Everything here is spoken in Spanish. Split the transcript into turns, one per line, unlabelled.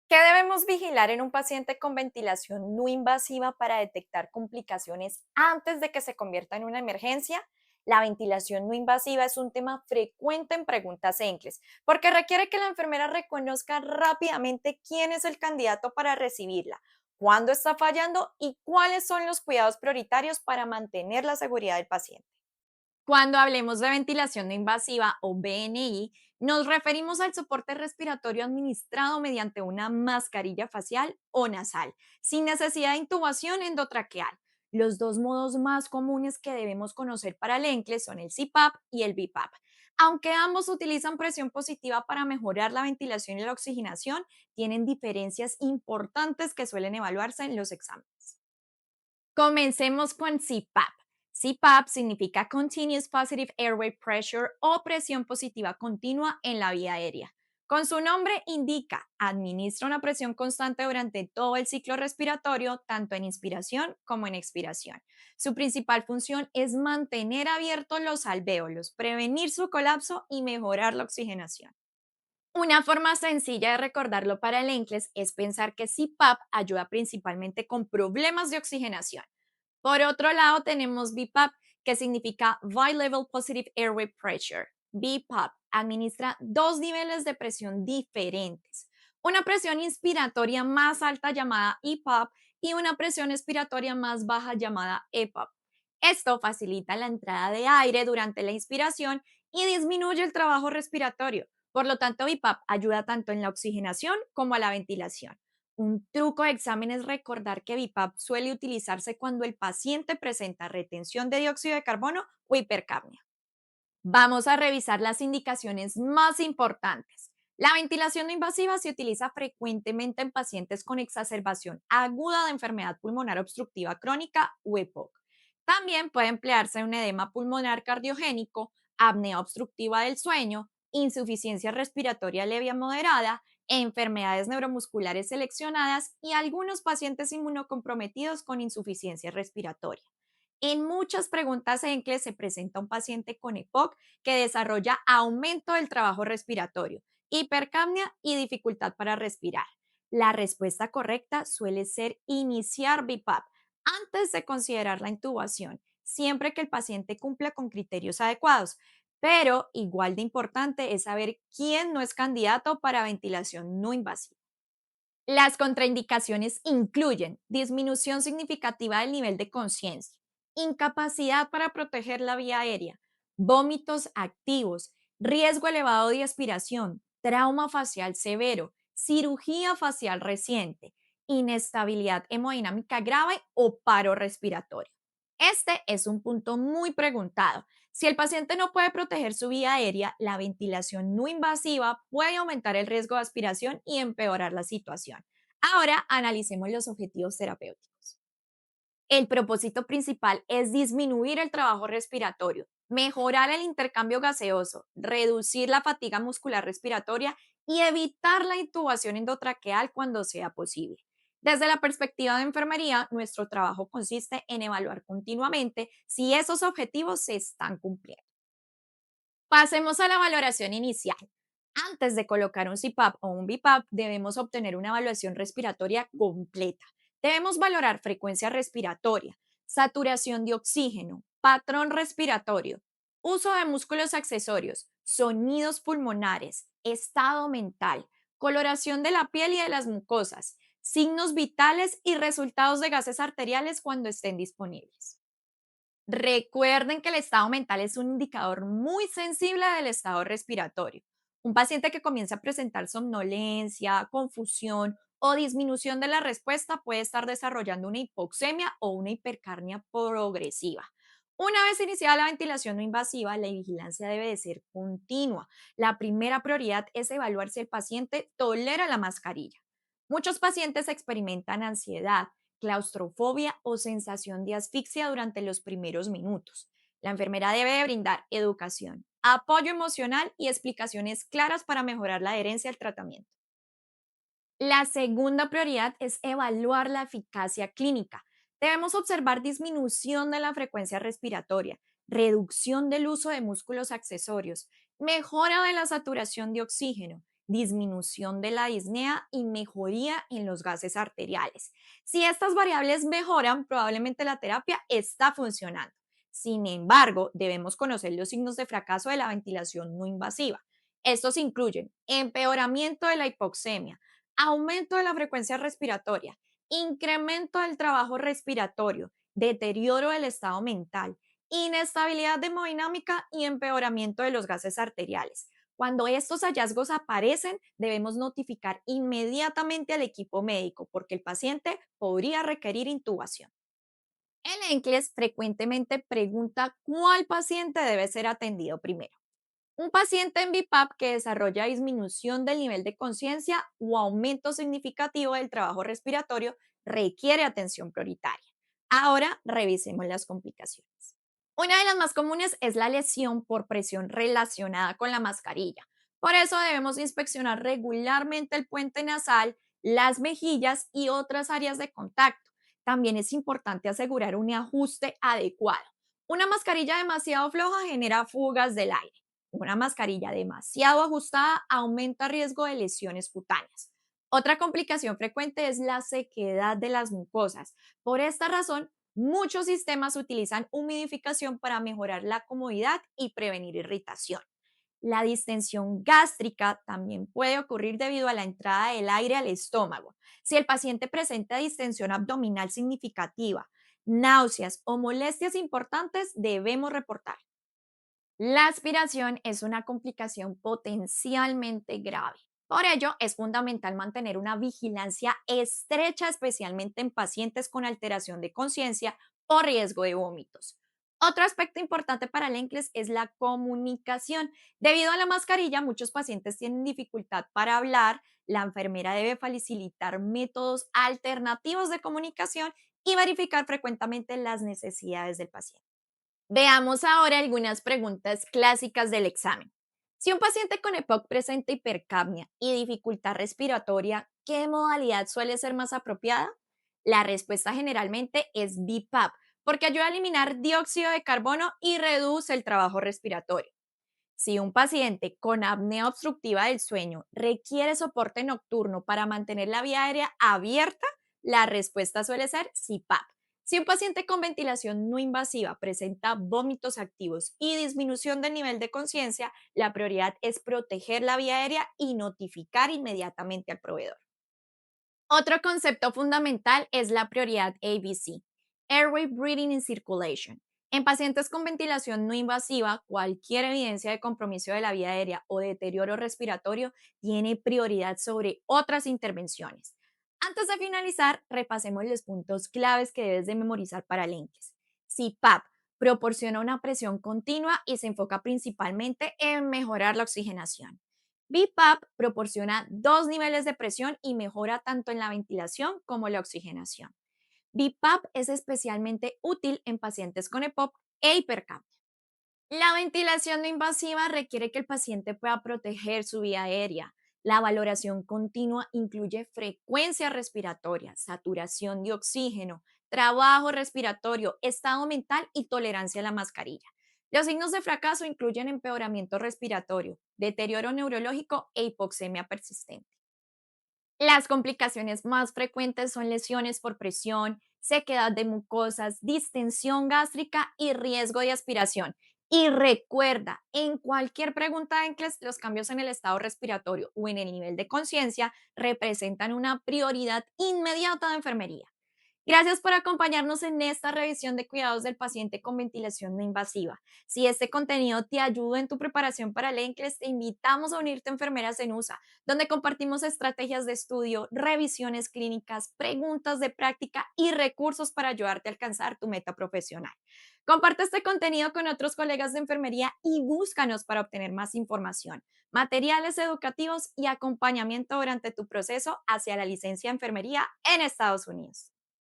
¿Qué debemos vigilar en un paciente con ventilación no invasiva para detectar complicaciones antes de que se convierta en una emergencia? La ventilación no invasiva es un tema frecuente en preguntas ENCLES porque requiere que la enfermera reconozca rápidamente quién es el candidato para recibirla, cuándo está fallando y cuáles son los cuidados prioritarios para mantener la seguridad del paciente. Cuando hablemos de ventilación no invasiva o BNI, nos referimos al soporte respiratorio administrado mediante una mascarilla facial o nasal, sin necesidad de intubación endotraqueal. Los dos modos más comunes que debemos conocer para el ENCLE son el CPAP y el BIPAP. Aunque ambos utilizan presión positiva para mejorar la ventilación y la oxigenación, tienen diferencias importantes que suelen evaluarse en los exámenes. Comencemos con CPAP. CPAP significa Continuous Positive Airway Pressure o presión positiva continua en la vía aérea. Con su nombre indica, administra una presión constante durante todo el ciclo respiratorio, tanto en inspiración como en expiración. Su principal función es mantener abiertos los alvéolos, prevenir su colapso y mejorar la oxigenación. Una forma sencilla de recordarlo para el ENCLES es pensar que CPAP ayuda principalmente con problemas de oxigenación. Por otro lado, tenemos BPAP, que significa Bi-Level Positive Airway Pressure. BPAP administra dos niveles de presión diferentes. Una presión inspiratoria más alta llamada EPAP y una presión expiratoria más baja llamada EPAP. Esto facilita la entrada de aire durante la inspiración y disminuye el trabajo respiratorio. Por lo tanto, BPAP ayuda tanto en la oxigenación como a la ventilación. Un truco de examen es recordar que BIPAP suele utilizarse cuando el paciente presenta retención de dióxido de carbono o hipercapnia. Vamos a revisar las indicaciones más importantes. La ventilación no invasiva se utiliza frecuentemente en pacientes con exacerbación aguda de enfermedad pulmonar obstructiva crónica o EPOC. También puede emplearse en un edema pulmonar cardiogénico, apnea obstructiva del sueño, insuficiencia respiratoria leve a moderada, enfermedades neuromusculares seleccionadas y algunos pacientes inmunocomprometidos con insuficiencia respiratoria. En muchas preguntas ENCLES se presenta un paciente con EPOC que desarrolla aumento del trabajo respiratorio, hipercapnia y dificultad para respirar. La respuesta correcta suele ser iniciar BIPAP antes de considerar la intubación, siempre que el paciente cumpla con criterios adecuados. Pero igual de importante es saber quién no es candidato para ventilación no invasiva. Las contraindicaciones incluyen disminución significativa del nivel de conciencia, incapacidad para proteger la vía aérea, vómitos activos, riesgo elevado de aspiración, trauma facial severo, cirugía facial reciente, inestabilidad hemodinámica grave o paro respiratorio. Este es un punto muy preguntado. Si el paciente no puede proteger su vía aérea, la ventilación no invasiva puede aumentar el riesgo de aspiración y empeorar la situación. Ahora analicemos los objetivos terapéuticos. El propósito principal es disminuir el trabajo respiratorio, mejorar el intercambio gaseoso, reducir la fatiga muscular respiratoria y evitar la intubación endotraqueal cuando sea posible. Desde la perspectiva de enfermería, nuestro trabajo consiste en evaluar continuamente si esos objetivos se están cumpliendo. Pasemos a la valoración inicial. Antes de colocar un CPAP o un BIPAP, debemos obtener una evaluación respiratoria completa. Debemos valorar frecuencia respiratoria, saturación de oxígeno, patrón respiratorio, uso de músculos accesorios, sonidos pulmonares, estado mental, coloración de la piel y de las mucosas, signos vitales y resultados de gases arteriales cuando estén disponibles. Recuerden que el estado mental es un indicador muy sensible del estado respiratorio. Un paciente que comienza a presentar somnolencia, confusión o disminución de la respuesta puede estar desarrollando una hipoxemia o una hipercarnia progresiva. Una vez iniciada la ventilación no invasiva, la vigilancia debe de ser continua. La primera prioridad es evaluar si el paciente tolera la mascarilla. Muchos pacientes experimentan ansiedad, claustrofobia o sensación de asfixia durante los primeros minutos. La enfermera debe de brindar educación, apoyo emocional y explicaciones claras para mejorar la adherencia al tratamiento. La segunda prioridad es evaluar la eficacia clínica. Debemos observar disminución de la frecuencia respiratoria, reducción del uso de músculos accesorios, mejora de la saturación de oxígeno, disminución de la disnea y mejoría en los gases arteriales. Si estas variables mejoran, probablemente la terapia está funcionando. Sin embargo, debemos conocer los signos de fracaso de la ventilación no invasiva. Estos incluyen empeoramiento de la hipoxemia, aumento de la frecuencia respiratoria, incremento del trabajo respiratorio, deterioro del estado mental, inestabilidad de hemodinámica y empeoramiento de los gases arteriales. Cuando estos hallazgos aparecen, debemos notificar inmediatamente al equipo médico porque el paciente podría requerir intubación. El ENCLES frecuentemente pregunta cuál paciente debe ser atendido primero. Un paciente en BIPAP que desarrolla disminución del nivel de conciencia o aumento significativo del trabajo respiratorio requiere atención prioritaria. Ahora revisemos las complicaciones. Una de las más comunes es la lesión por presión relacionada con la mascarilla. Por eso debemos inspeccionar regularmente el puente nasal, las mejillas y otras áreas de contacto. También es importante asegurar un ajuste adecuado. Una mascarilla demasiado floja genera fugas del aire. Una mascarilla demasiado ajustada aumenta riesgo de lesiones cutáneas. Otra complicación frecuente es la sequedad de las mucosas. Por esta razón, muchos sistemas utilizan humidificación para mejorar la comodidad y prevenir irritación. La distensión gástrica también puede ocurrir debido a la entrada del aire al estómago. Si el paciente presenta distensión abdominal significativa, náuseas o molestias importantes, debemos reportar. La aspiración es una complicación potencialmente grave. Por ello, es fundamental mantener una vigilancia estrecha, especialmente en pacientes con alteración de conciencia o riesgo de vómitos. Otro aspecto importante para el ENCLES es la comunicación. Debido a la mascarilla, muchos pacientes tienen dificultad para hablar. La enfermera debe facilitar métodos alternativos de comunicación y verificar frecuentemente las necesidades del paciente. Veamos ahora algunas preguntas clásicas del examen. Si un paciente con EPOC presenta hipercapnia y dificultad respiratoria, ¿qué modalidad suele ser más apropiada? La respuesta generalmente es BiPAP, porque ayuda a eliminar dióxido de carbono y reduce el trabajo respiratorio. Si un paciente con apnea obstructiva del sueño requiere soporte nocturno para mantener la vía aérea abierta, la respuesta suele ser CPAP. Si un paciente con ventilación no invasiva presenta vómitos activos y disminución del nivel de conciencia, la prioridad es proteger la vía aérea y notificar inmediatamente al proveedor. Otro concepto fundamental es la prioridad ABC, Airway Breathing in Circulation. En pacientes con ventilación no invasiva, cualquier evidencia de compromiso de la vía aérea o deterioro respiratorio tiene prioridad sobre otras intervenciones. Antes de finalizar, repasemos los puntos claves que debes de memorizar para lentes. CPAP proporciona una presión continua y se enfoca principalmente en mejorar la oxigenación. BiPAP proporciona dos niveles de presión y mejora tanto en la ventilación como la oxigenación. BiPAP es especialmente útil en pacientes con EPOC e hipercapnia. La ventilación no invasiva requiere que el paciente pueda proteger su vía aérea. La valoración continua incluye frecuencia respiratoria, saturación de oxígeno, trabajo respiratorio, estado mental y tolerancia a la mascarilla. Los signos de fracaso incluyen empeoramiento respiratorio, deterioro neurológico e hipoxemia persistente. Las complicaciones más frecuentes son lesiones por presión, sequedad de mucosas, distensión gástrica y riesgo de aspiración. Y recuerda, en cualquier pregunta de ENCLES, los cambios en el estado respiratorio o en el nivel de conciencia representan una prioridad inmediata de enfermería. Gracias por acompañarnos en esta revisión de cuidados del paciente con ventilación no invasiva. Si este contenido te ayuda en tu preparación para el ENCLES, te invitamos a unirte a Enfermeras en USA, donde compartimos estrategias de estudio, revisiones clínicas, preguntas de práctica y recursos para ayudarte a alcanzar tu meta profesional. Comparte este contenido con otros colegas de enfermería y búscanos para obtener más información, materiales educativos y acompañamiento durante tu proceso hacia la licencia de enfermería en Estados Unidos.